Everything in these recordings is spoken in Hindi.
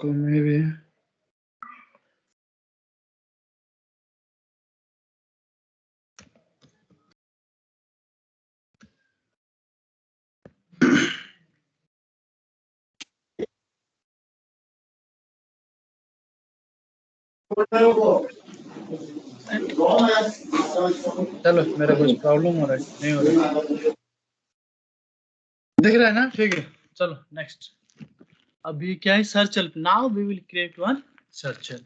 maybe. चलो मेरा कुछ प्रॉब्लम हो रहा है, नहीं हो रहा है। दिख रहा है ना? ठीक है, चलो नेक्स्ट। अभी क्या है? Search help. Now we will create one search help.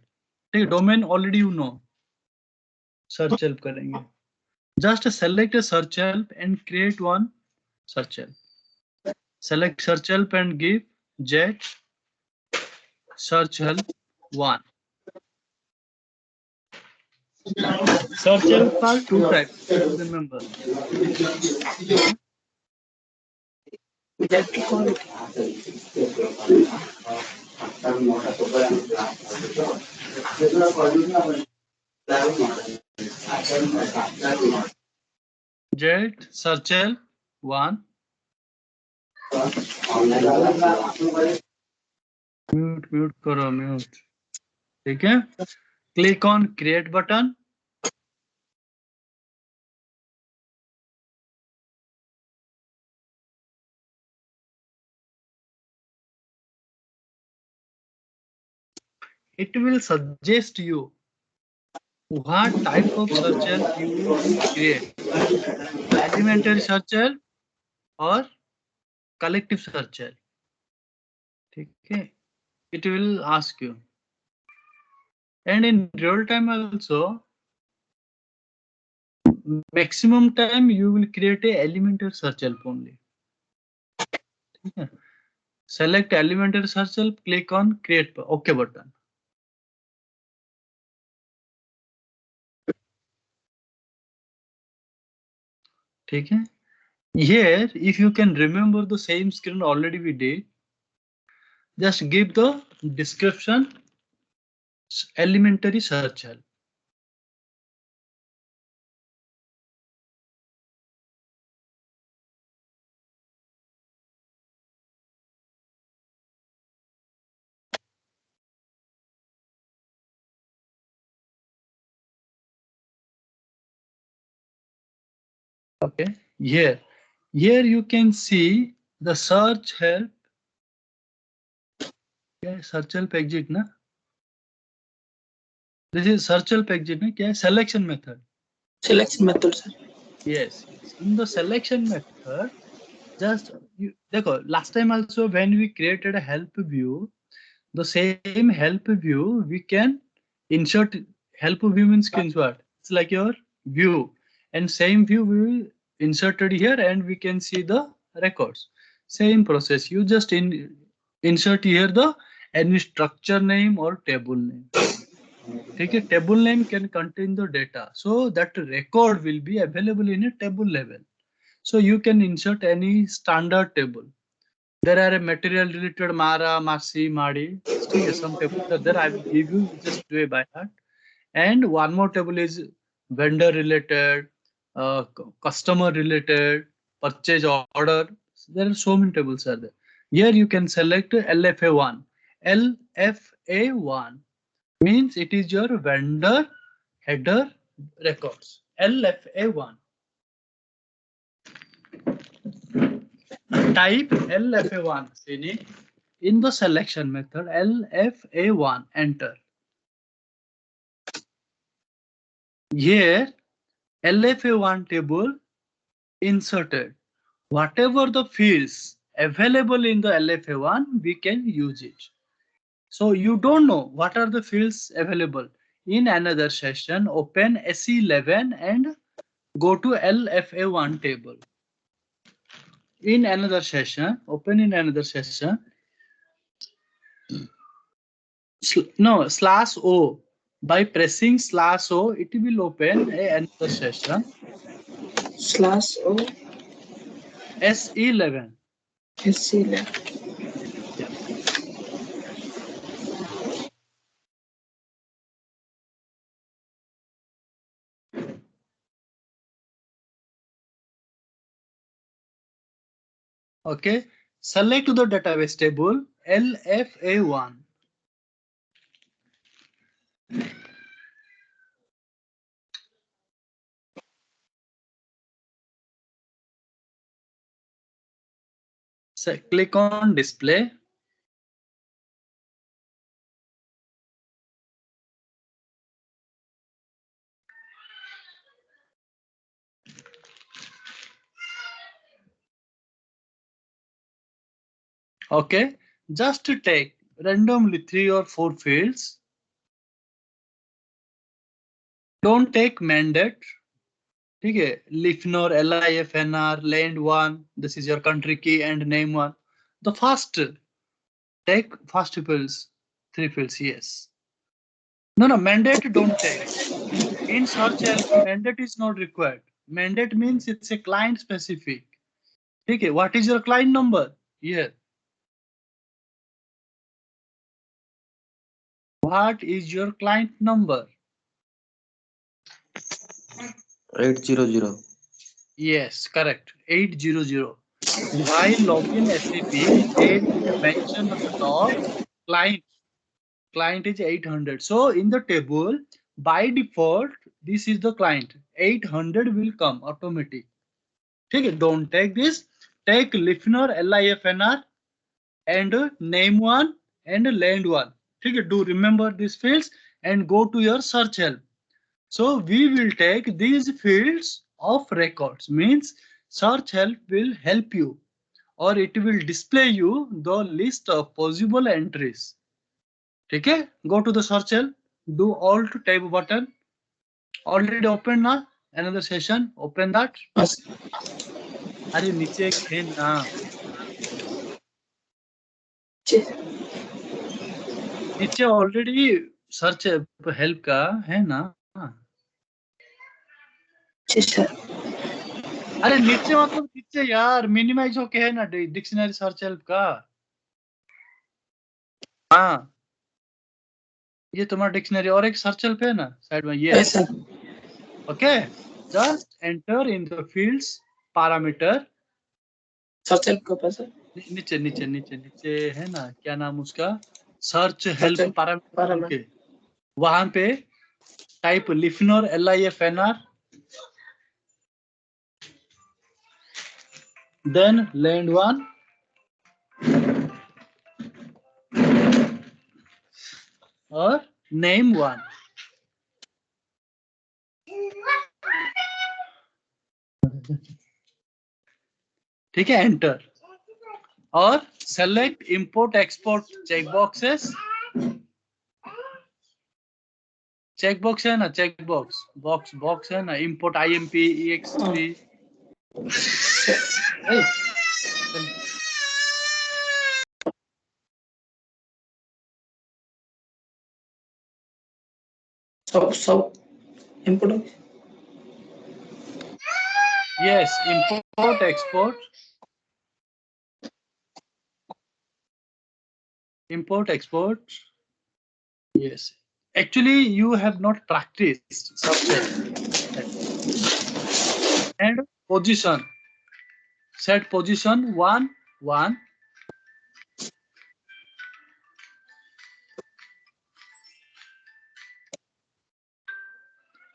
ठीक है, domain already you know. Search help करेंगे। Just select a search help and create one search help. Select search help and give jet search help 1. Search help are two types, remember. Jet search help 1. Mute करो, म्यूट। ठीक है, click on create button. It will suggest you what type of search help you will create. Elementary search help or collective search help. ठीक है, it will ask you. And in real time also, maximum time you will create a elementary search help only. ठीक है, select elementary search help, click on create OK button. ठीक है, here if you can remember the same screen already we did, just give the description elementary search help. Okay, here you can see the search help. क्या है? search help exit ना? This is search help exit ना? क्या है? selection method. Selection method, sir. Yes, in the selection method, just you देखो, last time also when we created a help view, the same help view we can insert. Help view means what? It's like your view, and same view we will inserted here, and we can see the records. Same process. You just insert here the any structure name or table name. ठीक है, table name can contain the data, so that record will be available in a table level. So you can insert any standard table. There are a material related Mara, Masi, Madi. Okay, some tables are there. I will give you, just do it by heart. And one more table is vendor related, customer related, purchase order. There are so many tables are there. Here you can select LFA1. LFA1 means it is your vendor header records. LFA1. Type LFA1 in the selection method. LFA1, enter. Here LFA1 table inserted. Whatever the fields available in the LFA1, we can use it. So you don't know what are the fields available. In another session, open SE11 and go to LFA1 table. In another session, open in another session. No, /O. By pressing /O, it will open another session. /O. SE11. SE11. Yeah. Okay. Select the database table LFA1. So click on display. Okay, just to take randomly 3 or 4 fields. Don't take mandate. Okay, LIFNOR, LIFNR, land 1. This is your country key and name 1. The first, take first fields, 3 fields, yes. No, mandate don't take. In search help, mandate is not required. Mandate means it's a client specific. Okay, what is your client number? Here. What is your client number? 800. Yes, correct. 800. While login SAP, they will mention on the top client. Client is 800. So in the table, by default, this is the client. 800 will come automatic. Okay, don't take this. Take LIFNR, LIFNR, and name 1 and land 1. Okay, do remember these fields and go to your search help. So we will take these fields of records, means search help will help you, or it will display you the list of possible entries. Okay, go to the search help, do alt tab button. Already open now another session, open that. अरे नीचे खेल ना, नीचे ऑलरेडी सर्च हेल्प का है ना. अरे नीचे मतलब नीचे यार, मिनिमाइज होके है ना डिक्शनरी सर्च हेल्प का. हाँ, ये तुम्हारा डिक्शनरी और एक सर्च हेल्प है ना साइड में. ये okay, just enter in the fields parameter. Search help का पास नीचे नीचे नीचे नीचे है ना, क्या नाम उसका, सर्च हेल्प पैरामीटर के वहां पे टाइप लिफनर LIFNR, then land 1 और name 1. ठीक है, एंटर. और select import export check boxes. Check box है ना, चेक बॉक्स बॉक्स है ना, इंपोर्ट IMP EXP. सब import. Yes, import export. Import export. Yes, actually you have not practiced subject. And position, set position 1 1.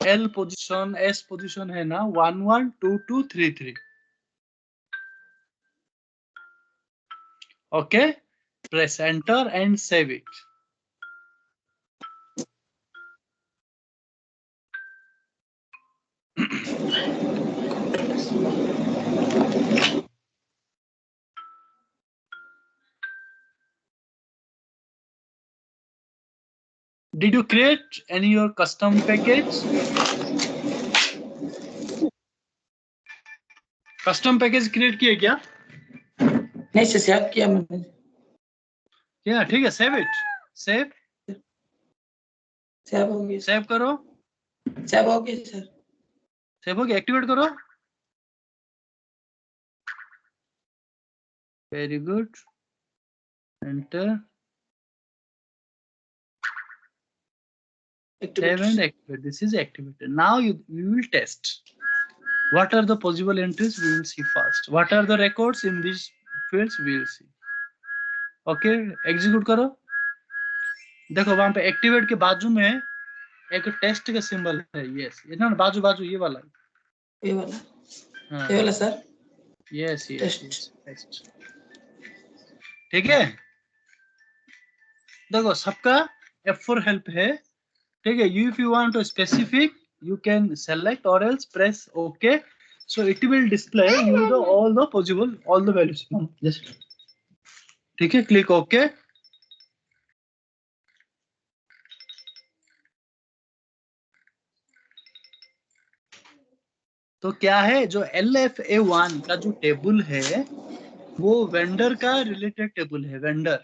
L position, S position है ना, 1 1 2 2 3 3. Okay, press enter and save it. Did you create any your custom package? Custom package create किया क्या? नहीं से सेव किया मैंने. क्या ठीक है, save it. Save. सेव हो गया. सेव करो. सेव हो गया सर. सेव हो गया, एक्टिवेट करो. Very good. Enter. Save and activate. This is activated. Now we will test. What are the possible entries? We will see first. What are the records in these fields? We will see. Okay, execute करो. देखो वहां पे एक्टिवेट के बाजू में एक टेस्ट का सिंबल है. यस, ये ना बाजू बाजू ये वाला. ये वाला. हाँ, ये वाला सर. Yes S test. ठीक है, देखो सबका F4 हेल्प है, ठीक है। If you want to specific you can select or else press okay, so it will display you the all the values, just ठीक है, क्लिक ओके। तो क्या है, जो LFA1 का जो टेबल है वो वेंडर का रिलेटेड टेबल है, वेंडर,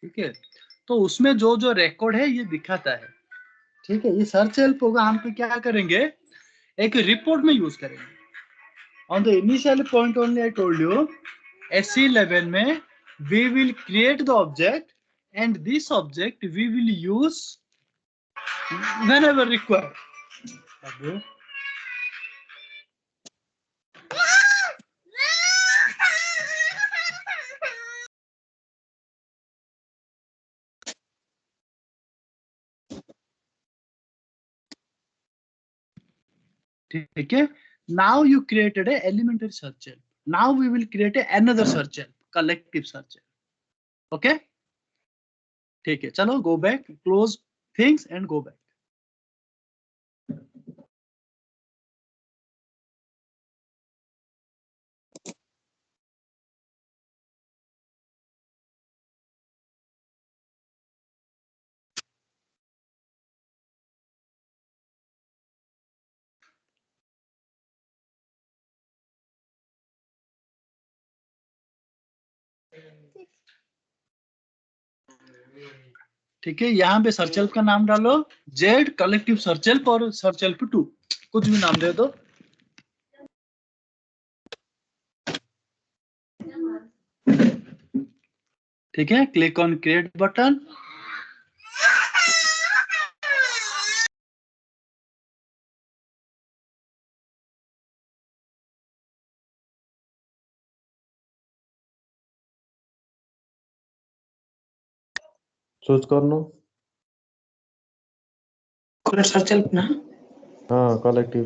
ठीक है। तो उसमें जो जो रिकॉर्ड है ये दिखाता है, ठीक है। ये सर्च हेल्प होगा, हम पे क्या करेंगे, एक रिपोर्ट में यूज करेंगे। On the initial point only I told you, SE11 में we will create the object and this object we will use whenever required. ठीक है, now you created a elementary search help, now we will create another search help, collective search help, okay। ठीक है, चलो go back, close things and go back। ठीक है, यहाँ पे सर्च हेल्प का नाम डालो, जेड कलेक्टिव सर्च हेल्प और सर्च हेल्प 2, कुछ भी नाम दे दो। ठीक है, click on create button. Choose करनो। करेक्ट सर्च हेल्प ना। हाँ कलेक्टिव।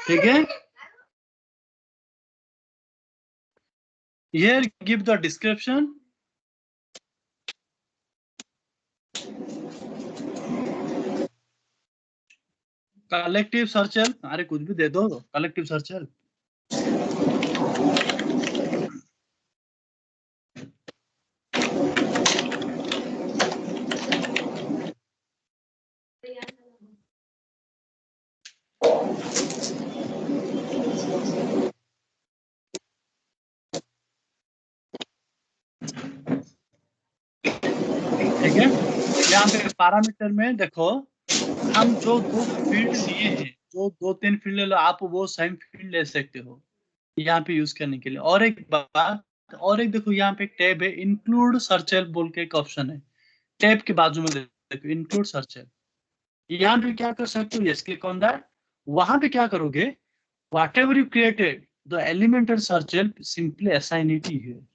ठीक है, here give the description। Collective search help, अरे कुछ भी दे दो, कलेक्टिव सर्च हेल्प। ठीक है, यहाँ पे पैरामीटर में देखो, हम जो दो फील्ड लिए हैं, जो 2-3 फील्ड ले लो आप, वो सेम फील्ड ले सकते हो यहाँ पे यूज करने के लिए। और एक बात, और एक देखो, यहाँ पे एक टैब है, इंक्लूड सर्च हेल्प बोल के एक ऑप्शन है, टैब के बाजू में देखो इंक्लूड सर्च हेल्प, यहाँ पे क्या कर सकते हो, यस क्लिक ऑन दैट। वहां पे क्या करोगे, what ever you created the elemental search help simply assign it here.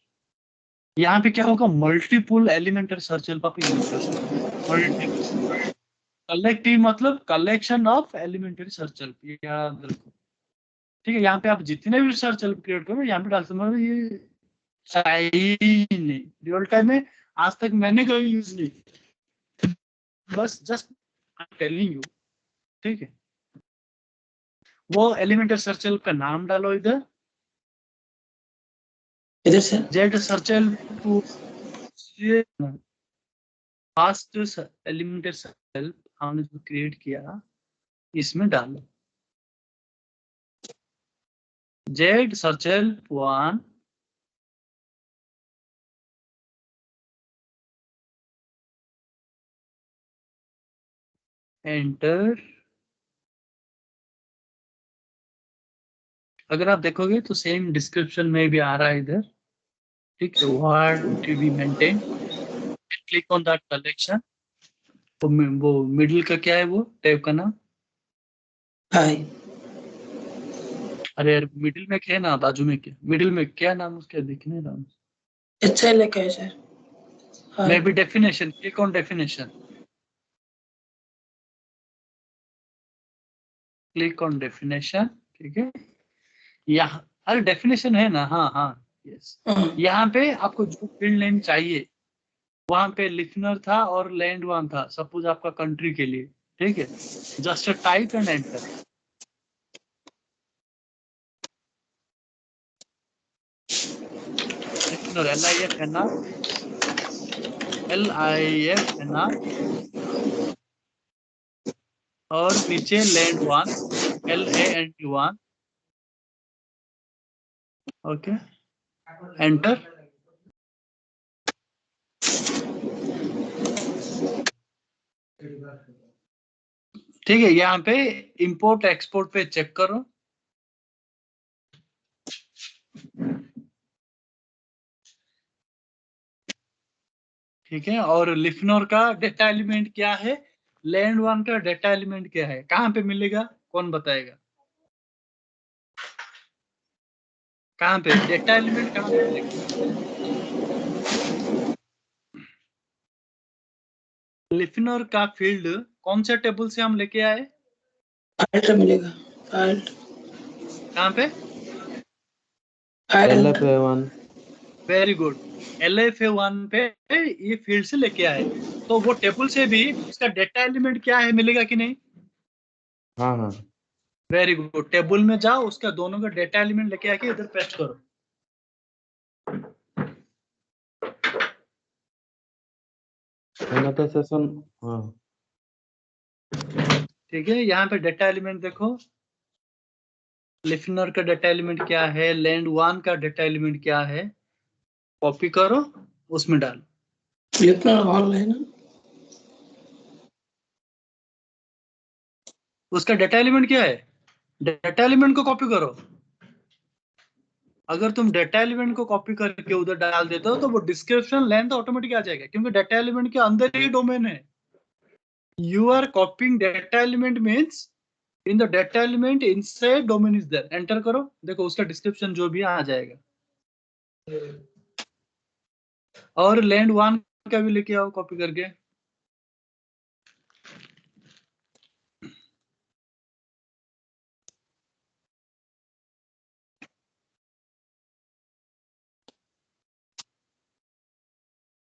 यहाँ पे क्या होगा, मल्टीपल एलिमेंटल सर्च हेल्प आप यूज कर सकते हो, मल्टीपल। कलेक्टिव मतलब collection of elementary search help, ये याद रखो, ठीक है। यहाँ पे आप जितने भी सर्च हेल्प क्रिएट करो यहाँ पे डाल सकते हो, ये सही नहीं, रियल टाइम में आज तक मैंने कभी यूज नहीं, बस just I am telling you, ठीक है। वो एलिमेंटरी सर्च हेल्प का नाम डालो इधर, इधर से Z search help, fast elementary search help हमने जो क्रिएट किया इसमें डालो, जेड सर्च हेल्प 1, एंटर। अगर आप देखोगे तो सेम डिस्क्रिप्शन में भी आ रहा है इधर, ठीक है, what to be maintain, click on that collection. वो मिडिल का क्या है, वो टैब का नाम, हाय अरे यार मिडिल में क्या है ना, बाजू में क्या, मिडिल में क्या नाम उसका दिखने नाम, अच्छा है, लेके है sir. maybe definition, click on definition, click on definition. ठीक है, यहाँ अरे डेफिनेशन है ना, हाँ हाँ यस, यहाँ पे आपको जो फील्ड नेम चाहिए, वहां पे लिसनर था और लैंड वन था, सपोज आपका कंट्री के लिए, ठीक है, just type and enter. Listener LIF है ना, LIF है ना, और नीचे land one LAND1, okay, enter. ठीक है, यहाँ पे इंपोर्ट एक्सपोर्ट पे चेक करो, ठीक है, और लिफनर का डेटा एलिमेंट क्या है, लैंड वन का डेटा एलिमेंट क्या है, कहाँ पे मिलेगा, कौन बताएगा, कहाँ पे डेटा एलिमेंट कहाँ पे मिलेगा? लिफनर का फील्ड कौन से टेबल से हम लेके आए, फाइल्ट मिलेगा, फाइल्ट कहाँ पे, LFA1 वेरी गुड, LFA1 पे ये फील्ड से लेके आए, तो वो टेबल से भी उसका डेटा एलिमेंट क्या है मिलेगा कि नहीं, हाँ हाँ वेरी गुड, टेबल में जाओ, उसका दोनों का डेटा एलिमेंट लेके आके इधर पेस्ट करो, एनोटेशन हाँ ठीक है, यहाँ पे डेटा एलिमेंट देखो, लिफनर का डेटा एलिमेंट क्या है, लैंड वन का डेटा एलिमेंट क्या है, कॉपी करो, उसमें डालो, लिखना हॉल है ना, उसका डेटा एलिमेंट क्या है, डेटा एलिमेंट को कॉपी करो, अगर तुम डेटा एलिमेंट को कॉपी करके उधर डाल देते हो तो वो डिस्क्रिप्शन लेंथ ऑटोमेटिक आ जाएगा, क्योंकि डेटा एलिमेंट के अंदर ही डोमेन है, you are copying data element means in the data element inside domain is there, enter करो, देखो उसका डिस्क्रिप्शन जो भी आ जाएगा, और लैंड वन का भी लेके आओ कॉपी करके,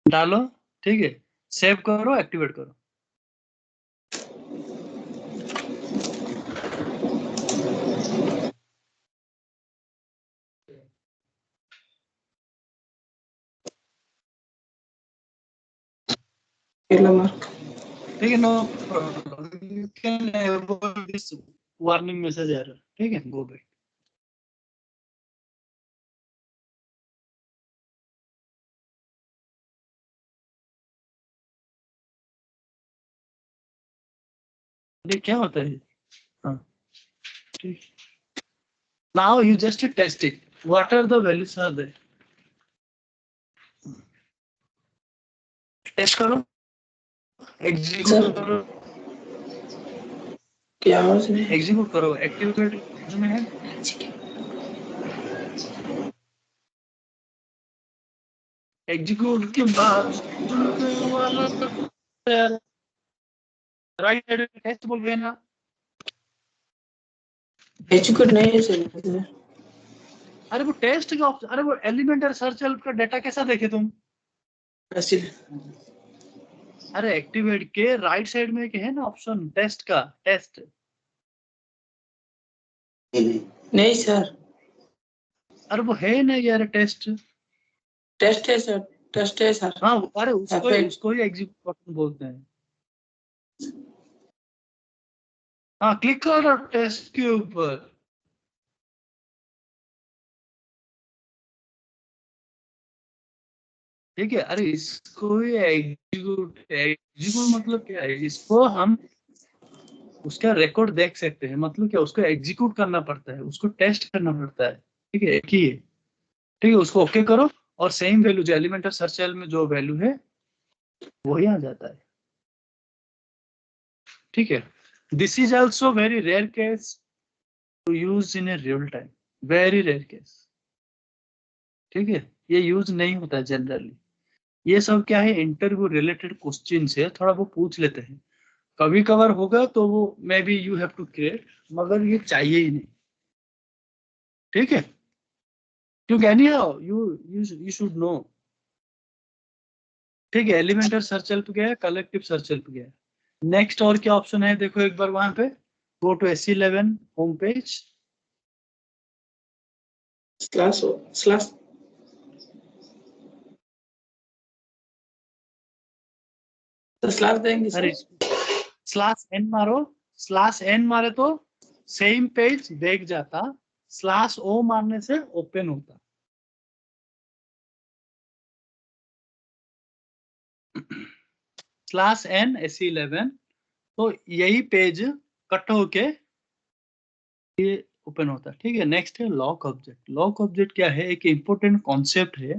डालो, ठीक है, सेव करो, एक्टिवेट करो, पहला मार्क ठीक है, no problem, you can avoid this warning message error, ठीक है, गो बैक। ये क्या होता है, हाँ ठीक, now you just test it, what are the values are there, test करो, एग्जीक्यूट करो, क्या आवाज नहीं है, एग्जीक्यूट करो, एक्टिवेट में है, एग्जीक्यूट के बाद राइट साइड में टेस्ट बोल गए ना, एजुकेट नहीं है सर, अरे वो टेस्ट का ऑप्शन, अरे वो एलिमेंट और सर्च हेल्प का डेटा कैसा देखे तुम, ऐसे अरे एक्टिवेट के राइट साइड में एक है ना ऑप्शन टेस्ट का, टेस्ट, नहीं सर, अरे वो है ना यार टेस्ट, टेस्ट है सर, टेस्ट है सर, हाँ अरे उसको Perfect. उसको ही एग्जीक्यूट बटन बोलते हैं, हाँ क्लिक करो टेस्ट के ऊपर, ठीक है, अरे इसको ही एग्जीक्यूट, एग्जीक्यूट मतलब क्या है, इसको हम उसका रिकॉर्ड देख सकते हैं, मतलब क्या, उसको एग्जीक्यूट करना पड़ता है, उसको टेस्ट करना पड़ता है, ठीक है, एक ही है, ठीक है, उसको ओके करो, और सेम वैल्यू जो एलिमेंट ऑफ सर्च सेल में जो वैल्यू है वही आ जाता है, ठीक है, this is also very rare case to use in a real time, very rare case, ठीक है, ये यूज नहीं होता है जनरली, ये सब क्या है, इंटरव्यू रिलेटेड क्वेश्चन है, थोड़ा वो पूछ लेते हैं, कभी कभार होगा तो वो may be you have to create, मगर ये चाहिए ही नहीं, ठीक है, क्योंकि anyhow you should know, ठीक है। एलिमेंटर सर्च हेल्प गया है, कलेक्टिव सर्च हेल्प गया है। नेक्स्ट और क्या ऑप्शन है देखो एक बार वहां पे, go to SE11 home page, slash तो स्लैश देंगे अरे सर। /n मारो, /n मारे तो सेम पेज देख जाता, /o मारने से ओपन होता। /n SE11, तो यही पेज कट होके ये ओपन होता है, ठीक है। नेक्स्ट है लॉक ऑब्जेक्ट। लॉक ऑब्जेक्ट क्या है, एक इंपॉर्टेंट कॉन्सेप्ट है,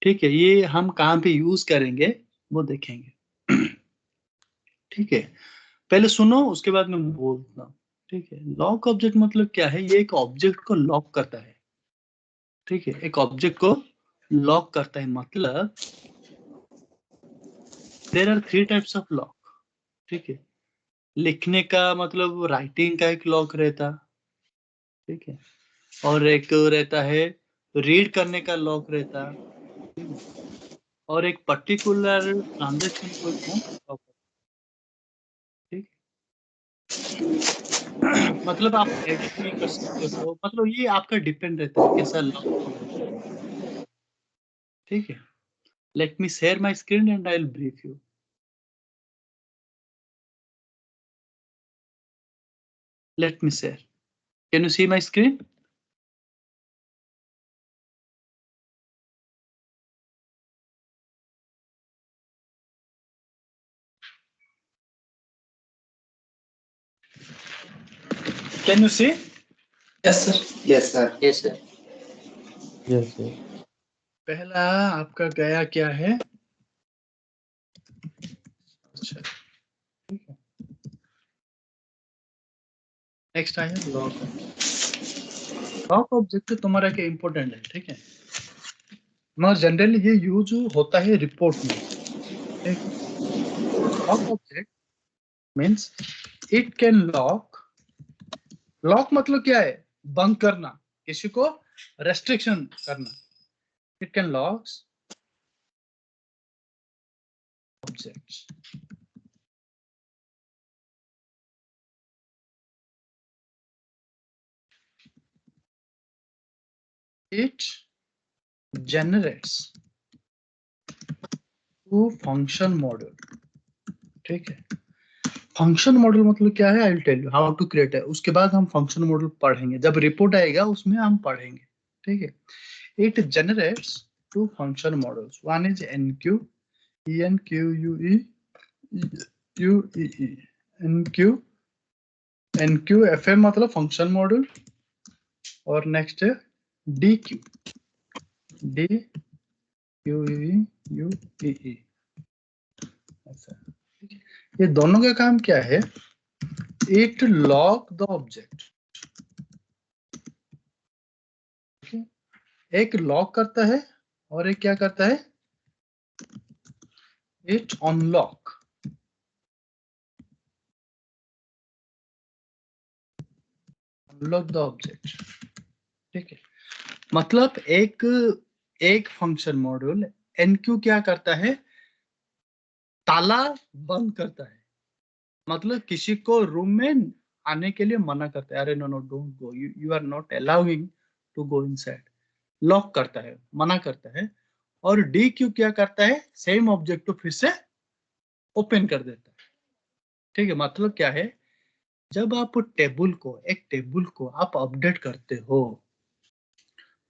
ठीक है। ये हम कहाँ पे यूज करेंगे वो देखेंगे, ठीक है। पहले सुनो उसके बाद मैं बोलता हूँ, ठीक है। लॉक ऑब्जेक्ट मतलब क्या है, ये एक ऑब्जेक्ट को लॉक करता है, ठीक है। एक ऑब्जेक्ट को लॉक करता है, मतलब there are 3 types of lock, ठीक है। लिखने का मतलब राइटिंग का एक लॉक रहता, ठीक है, और एक रहता है रीड करने का लॉक रहता, ठीक है, और एक पर्टिकुलर ट्रांजेक्शन को हम लॉक करते हैं, ठीक है। मतलब आप एडिट भी कर सकते हो, मतलब ये आपका डिपेंड रहता है कैसा लॉक प्रोग्राम, ठीक है। Let me share my screen and I will brief you. Let me share, can you see my screen? Can you see? Yes sir. Yes, sir. Yes, sir. Yes, yes. पहला आपका गया क्या है, अच्छा, ठीक है। नेक्स्ट आया लॉक ऑब्जेक्ट। लॉक ऑब्जेक्ट तुम्हारा क्या इंपॉर्टेंट है, ठीक है, मगर जनरली ये यूज होता है रिपोर्ट में, ठीक है। Lock object means it can lock, lock मतलब क्या है, बंद करना, किसी को रेस्ट्रिक्शन करना। It can lock objects, it generates two function model, ठीक है। फंक्शन मॉडल मतलब क्या है, I will tell you how to create है, उसके बाद हम फंक्शन मॉडल पढ़ेंगे, जब रिपोर्ट आएगा उसमें हम पढ़ेंगे, ठीक है। It generates two function models, one is enqueue, enquue, uee, enqueue, enqueue मतलब फंक्शन मॉडल, और नेक्स्ट है dequeue, dequeue, ऐसा, ठीक है। ये दोनों का काम क्या है, इट लॉक द ऑब्जेक्ट, एक लॉक करता है और एक क्या करता है, it unlock, unlock the object, ठीक है। मतलब एक एक फंक्शन मॉड्यूल एनक्यू क्या करता है, ताला बंद करता है, मतलब किसी को रूम में आने के लिए मना करता है, अरे no no don't go, you are not allowing to go inside, lock करता है, मना करता है। और डी क्यू क्या करता है, सेम ऑब्जेक्ट को फिर से ओपन कर देता है, ठीक है। मतलब क्या है, जब आप टेबल को, एक टेबल को आप अपडेट करते हो,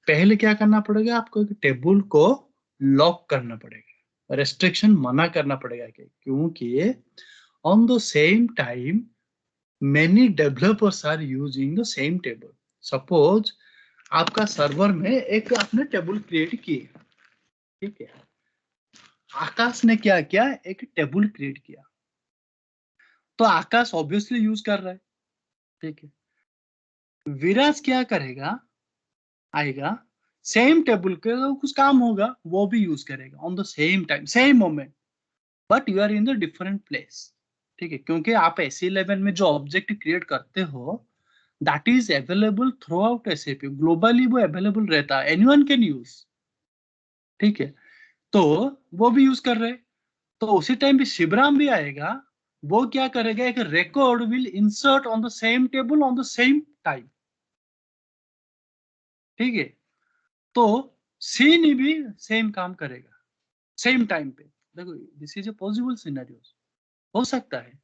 पहले क्या करना पड़ेगा आपको, एक टेबल को लॉक करना पड़ेगा, रेस्ट्रिक्शन मना करना पड़ेगा, क्योंकि on the same time many developers are using the same table. Suppose आपका सर्वर में एक आपने टेबल क्रिएट किया, ठीक है, आकाश ने क्या किया, एक टेबल क्रिएट किया, तो आकाश ऑब्वियसली यूज कर रहा है, ठीक है। विराज क्या करेगा, आएगा सेम टेबल के कुछ काम होगा वो भी यूज करेगा on the same time same moment, but you are in the different place. ठीक है, क्योंकि आप SE11 में जो ऑब्जेक्ट क्रिएट करते हो that is available through out SAP, globally वो अवेलेबल रहता है, एनीवन कैन यूज। ठीक है, तो वो भी यूज कर रहे हैं। तो उसी टाइम पे शिवराम भी आएगा, वो क्या करेगा, एक record will insert on the same table on the same time. ठीक है, तो सीन भी सेम काम करेगा सेम टाइम पे। देखो this is a possible scenario, हो सकता है,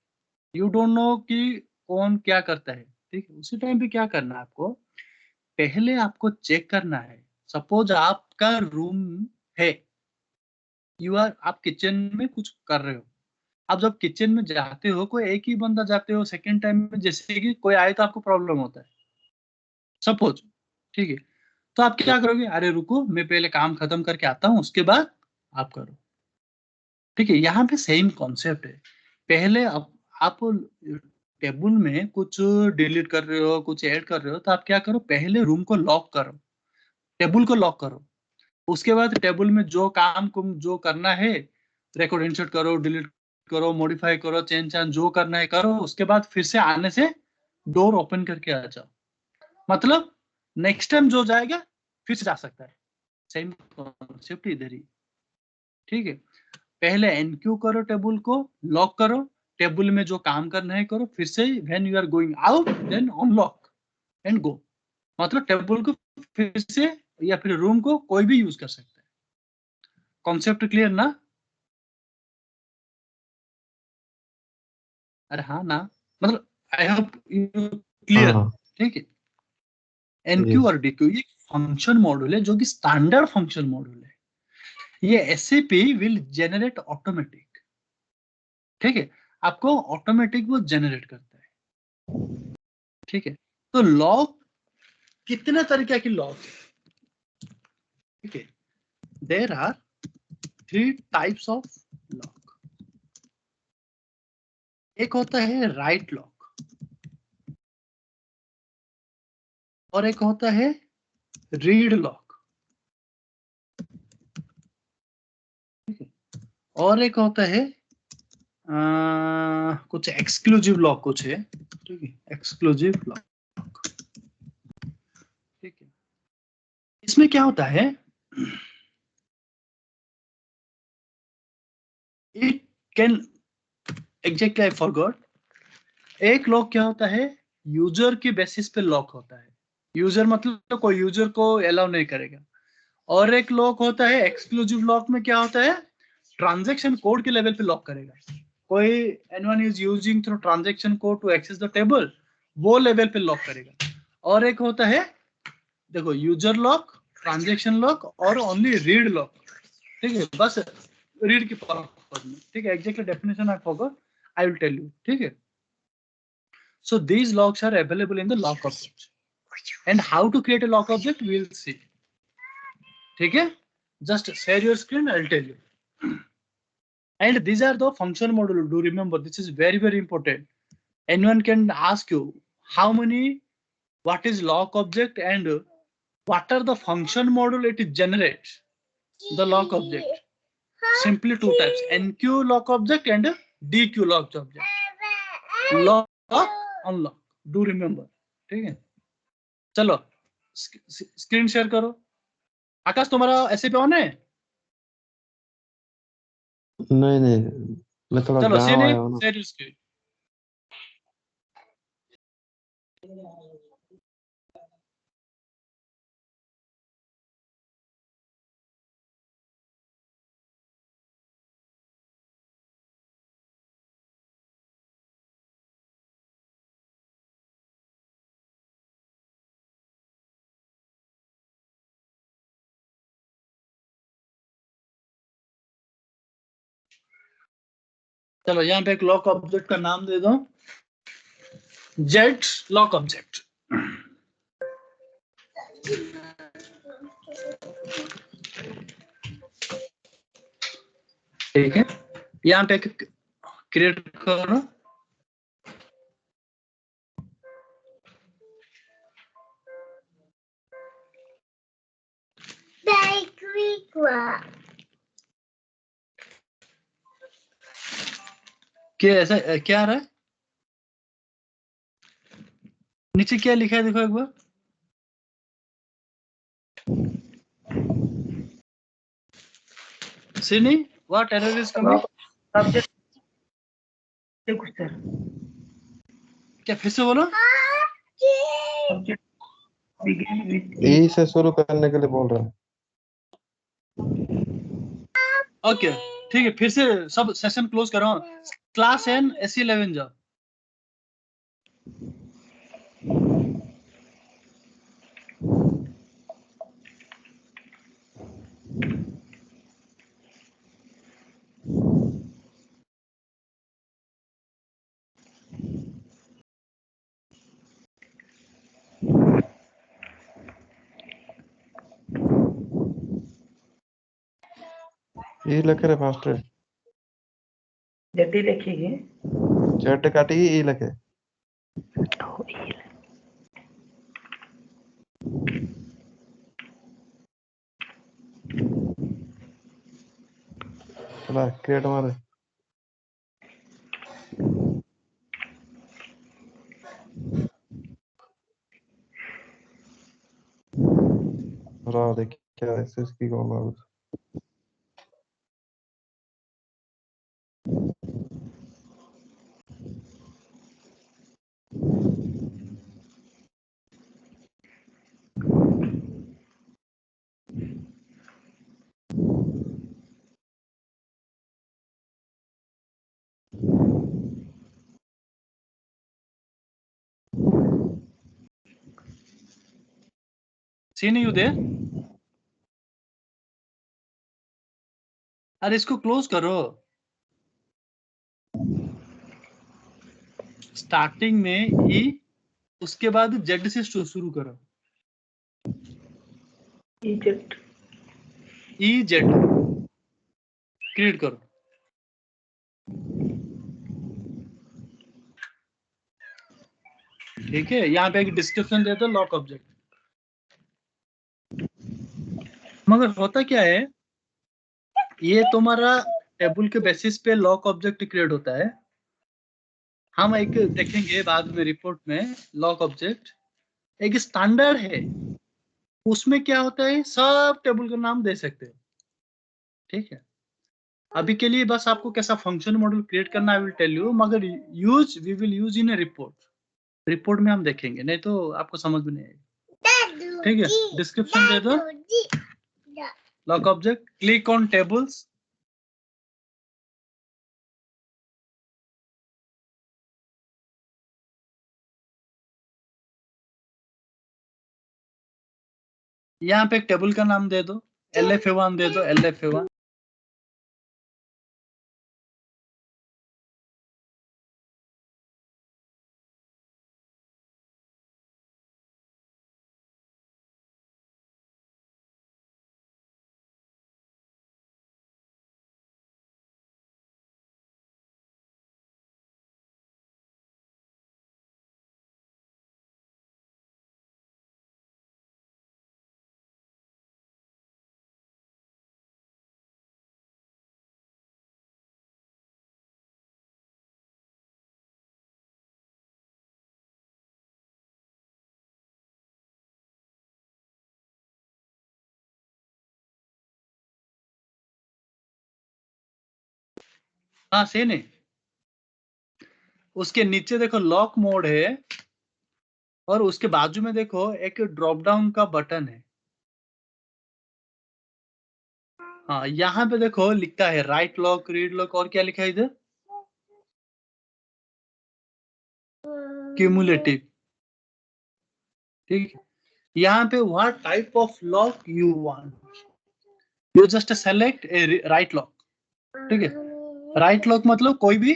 यू डोंट नो कि कौन क्या करता है। ठीक है, उसी टाइम पे क्या करना है आपको, पहले आपको चेक करना है। सपोज आपका रूम है, आप किचन में कुछ कर रहे हो। आप जब किचन में जाते हो, कोई एक ही बंदा जाते हो, सेकेंड टाइम में जैसे कि कोई आए तो आपको प्रॉब्लम होता है सपोज। ठीक है, तो आप क्या करोगे, अरे रुको मैं पहले काम खत्म करके आता हूँ उसके बाद आप करो। ठीक है, यहाँ पे सेम कॉन्सेप्ट है। पहले आप टेबल में कुछ डिलीट कर रहे हो, कुछ ऐड कर रहे हो, तो आप क्या करो, पहले रूम को लॉक करो, टेबल को लॉक करो। उसके बाद टेबल में जो काम को जो करना है, रिकॉर्ड इंसर्ट करो, डिलीट करो, मॉडिफाई करो, चेंज चांज जो करना है करो। उसके बाद फिर से आने से डोर ओपन करके आ जाओ। मतलब नेक्स्ट टाइम जो जाएगा फिर से जा सकता है, सेम कॉन्सेप्ट इधर ही। ठीक है, पहले एनक्यू करो, टेबल को लॉक करो, टेबल में जो काम करना है करो, फिर से when you are going out then unlock and go. मतलब टेबल को फिर से या फिर रूम को कोई भी यूज कर सकता है। कॉन्सेप्ट क्लियर ना? अरे हाँ ना, मतलब आई होप यू क्लियर। हाँ। ठीक है, एनक्यू यस। और डीक्यू ये फंक्शन मॉड्यूल है जो कि स्टैंडर्ड फंक्शन मॉड्यूल है। ये SAP विल जेनरेट ऑटोमेटिक। ठीक है, आपको ऑटोमेटिक वो जनरेट करता है। ठीक है, तो लॉग कितने तरीके की लॉग है। ठीक है, there are 3 types of log. एक होता है राइट लॉग, और एक होता है रीड लॉग, और एक होता है कुछ एक्सक्लूसिव लॉग कुछ है। ठीक है, एक्सक्लूसिव लॉग। ठीक है, इसमें क्या होता है, it can exactly I forgot. एक लॉग क्या होता है, यूजर के बेसिस पे लॉक होता है। यूजर मतलब तो कोई यूजर को अलाउ नहीं करेगा। और एक लॉक होता है एक्सक्लूसिव लॉक में क्या होता है, ट्रांजैक्शन कोड के लेवल पे लॉक करेगा। कोई anyone is using through transaction code to access the table, वो लेवल पे लॉक करेगा। और एक होता है, देखो, यूजर लॉक, ट्रांजैक्शन लॉक और ओनली रीड लॉक। ठीक है, बस रीड की पर्पस में। ठीक है, exactly definition I forgot, I will tell you. ठीक है, so these locks are available in the lock object, and how to create a lock object we'll see. ठीक है, just share your screen, I'll tell you. And these are the function module, do remember this is very very important. Anyone can ask you how many, what is lock object, and what are the function module it generates. The lock object simply 2 types, NQ lock object and DQ lock object. Lock, unlock, do remember. ठीक है, चलो स्क्रीन शेयर करो। आकाश तुम्हारा ऐसे पे ऑन है? नहीं नहीं, मैं थोड़ा चलो गाँव सीन आया हूँ ना। Share screen. चलो यहाँ पे एक लॉक ऑब्जेक्ट का नाम दे दो, जेट लॉक ऑब्जेक्ट। ठीक है, यहाँ पे क्रिएट करो। क्या ऐसा क्या आ रहा है? नीचे क्या लिखा है देखो एक बार। Srini, what error is coming? Subject. क्या फिर से बोलो? Subject begin with E E. से शुरू करने के लिए बोल रहा है। ओके ठीक है, फिर से सब सेशन क्लोज करो। क्लास एन SE11 जाओ। ई लिखे रे फास्ट रे। जल्दी लिखिए। चैट काटी ई लिखे। चला क्रिएट मारे। रहा देख क्या एसएस की कॉल आ गई। Seen you they. अरे इसको क्लोज करो। स्टार्टिंग में ई, उसके बाद जेड से शुरू करो। Egypt. ई जेड क्रिएट करो। ठीक है, यहाँ पे एक डिस्क्रिप्शन दे दो लॉक ऑब्जेक्ट। मगर होता क्या है, ये तुम्हारा टेबल के बेसिस पे लॉक ऑब्जेक्ट क्रिएट होता है। हम एक देखेंगे बाद में रिपोर्ट में। लॉक ऑब्जेक्ट एक स्टैंडर्ड है, उसमें क्या होता है सब टेबल का नाम दे सकते हो। ठीक है, अभी के लिए बस आपको कैसा फंक्शन मॉडल क्रिएट करना आई विल टेल यू, मगर use we will use in a report. Report में हम देखेंगे, नहीं तो आपको समझ में नहीं आएगा। ठीक है, डिस्क्रिप्शन दे दो। Lock object, click on tables. यहाँ पे एक टेबल का नाम दे दो, LFA1 दे दो, LFA1। हाँ से नहीं, उसके नीचे देखो लॉक मोड है, और उसके बाजू में देखो एक ड्रॉप डाउन का बटन है। हाँ, यहाँ पे देखो लिखता है राइट लॉक, रीड लॉक, और क्या लिखा है इधर, क्यूमुलेटिव। ठीक है, यहाँ पे what type of lock you want, you just select A right lock. ठीक है, राइट लॉक मतलब कोई भी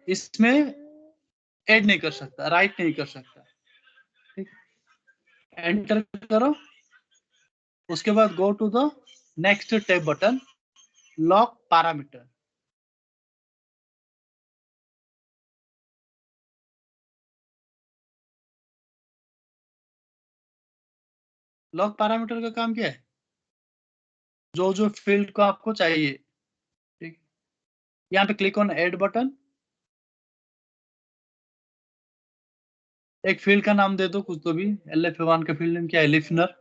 इसमें ऐड नहीं कर सकता, राइट नहीं कर सकता। ठीक, एंटर करो। उसके बाद go to the next tab button, lock parameter. Lock parameter का काम क्या है? जो जो फील्ड को आपको चाहिए, ठीक। यहाँ पे क्लिक ऑन ऐड बटन, एक फील्ड का नाम दे दो कुछ तो भी। LFA1 का फील्ड नेम क्या है? लिफनर।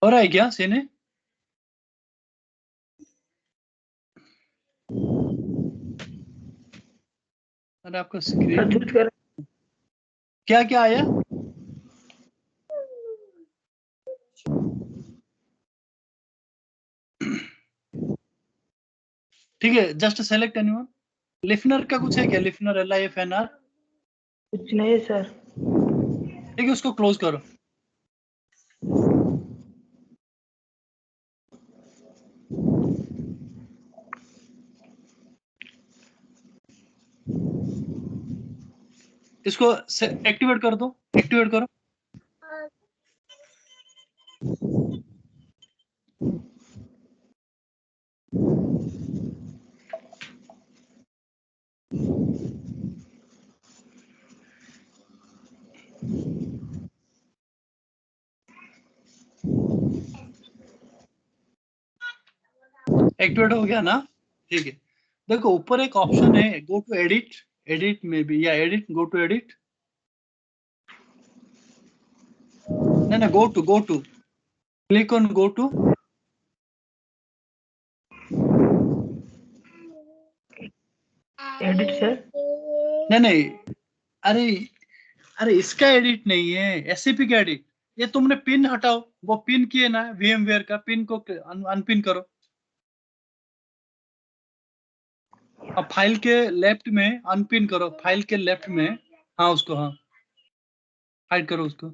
हो रहा है क्या सीने? अरे आपका सर स्क्रीन चूज कर क्या क्या आया? ठीक है, जस्ट सेलेक्ट एनीवन। लिफनर का कुछ है क्या? लिफनर LIFNR। कुछ नहीं सर। ठीक है, उसको क्लोज करो। इसको एक्टिवेट कर दो, एक्टिवेट करो। एक्टिवेट हो गया ना? ठीक है, देखो ऊपर एक ऑप्शन है, गो टू एडिट। एडिट में भी, या एडिट, गो टू एडिट। नहीं, go to click on go to. Edit sir. नहीं, अरे अरे इसका एडिट नहीं है, SCP का एडिट। ये तुमने पिन हटाओ, वो पिन किए ना VMware का, पिन को अनपिन करो। अब फाइल के लेफ्ट में अनपिन करो, फाइल के लेफ्ट में। हाँ उसको, हाँ हाइड करो उसको।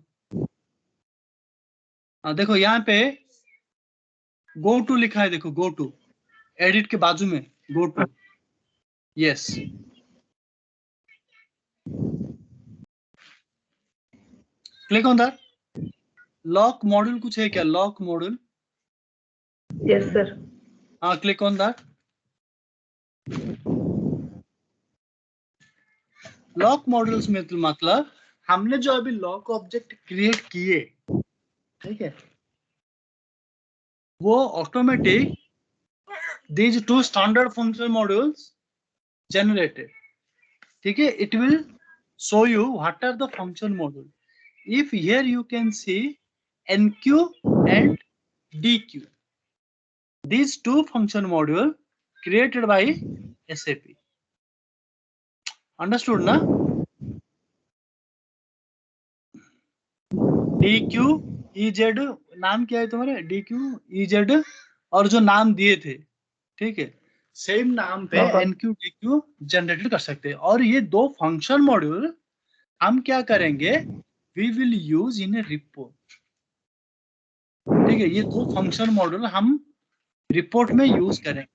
हाँ देखो यहाँ पे गो टू लिखा है, देखो गो टू, एडिट के बाजू में go to. Yes, click on that. Lock module कुछ है क्या? Lock module. Yes sir. हाँ, click on that. Lock modules में तो मतलब हमने जो अभी लॉक ऑब्जेक्ट क्रिएट किए, ठीक है, वो automatic these two standard function modules generated, ठीक है। It will show you what are the function module. If here you can see NQ and DQ, these two function module created by SAP. Understood ना? DQ EZ, नाम क्या है तुम्हारे? DQ EZ, और जो नाम दिए थे, ठीक है, सेम नाम पे NQ DQ जनरेट कर सकते हैं। और ये दो फंक्शन मॉड्यूल हम क्या करेंगे, we will use in a report. ठीक है, ये दो फंक्शन मॉड्यूल हम रिपोर्ट में यूज करेंगे।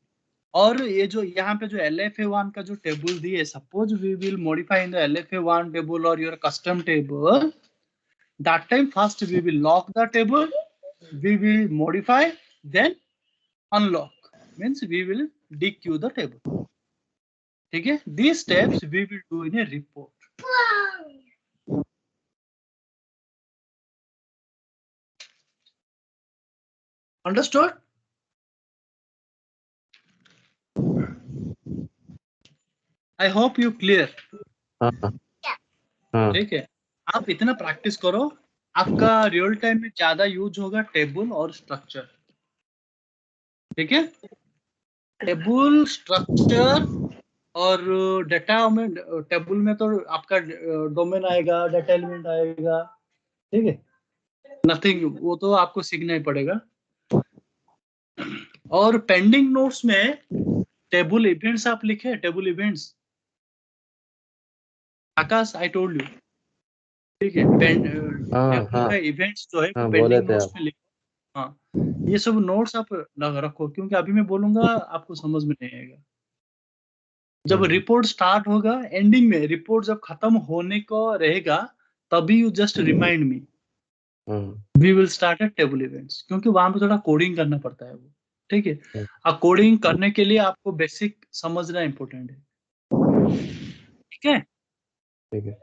और ये जो यहाँ पे जो LFA1 का जो टेबल दिए, suppose we will modify in the LFA1 table or your custom table, that time first we will lock the table, we will modify, then unlock, means we will DQ the table. ठीक है, these steps we will do in a report. Understood? I hope you clear. हाँ हाँ ठीक है, आप इतना प्रैक्टिस करो, आपका रियल टाइम में ज्यादा यूज होगा टेबल और स्ट्रक्चर। ठीक है, टेबल, स्ट्रक्चर और डेटा में। टेबल में तो आपका डोमेन आएगा, डेटा एलिमेंट आएगा, ठीक है, नथिंग, वो तो आपको सीखना ही पड़ेगा। और पेंडिंग नोट्स में टेबल इवेंट्स आप लिखे, table events. Akash, I told you, ठीक है, हाँ टेबल हाँ का इवेंट्स जो है वो हाँ बोले पेंडिंग थे नोट्स आप। में लिखो। हाँ, ये सब नोट्स आप रखो, क्योंकि अभी मैं बोलूंगा आपको समझ में नहीं आएगा। जब रिपोर्ट स्टार्ट होगा, एंडिंग में रिपोर्ट जब खत्म होने को रहेगा, तभी you just remind me, we will start at table events, क्योंकि वहां पे थोड़ा कोडिंग करना पड़ता है वो। ठीक है, अब कोडिंग करने के लिए आपको बेसिक समझना इंपॉर्टेंट है। ठीक है, ठीक है।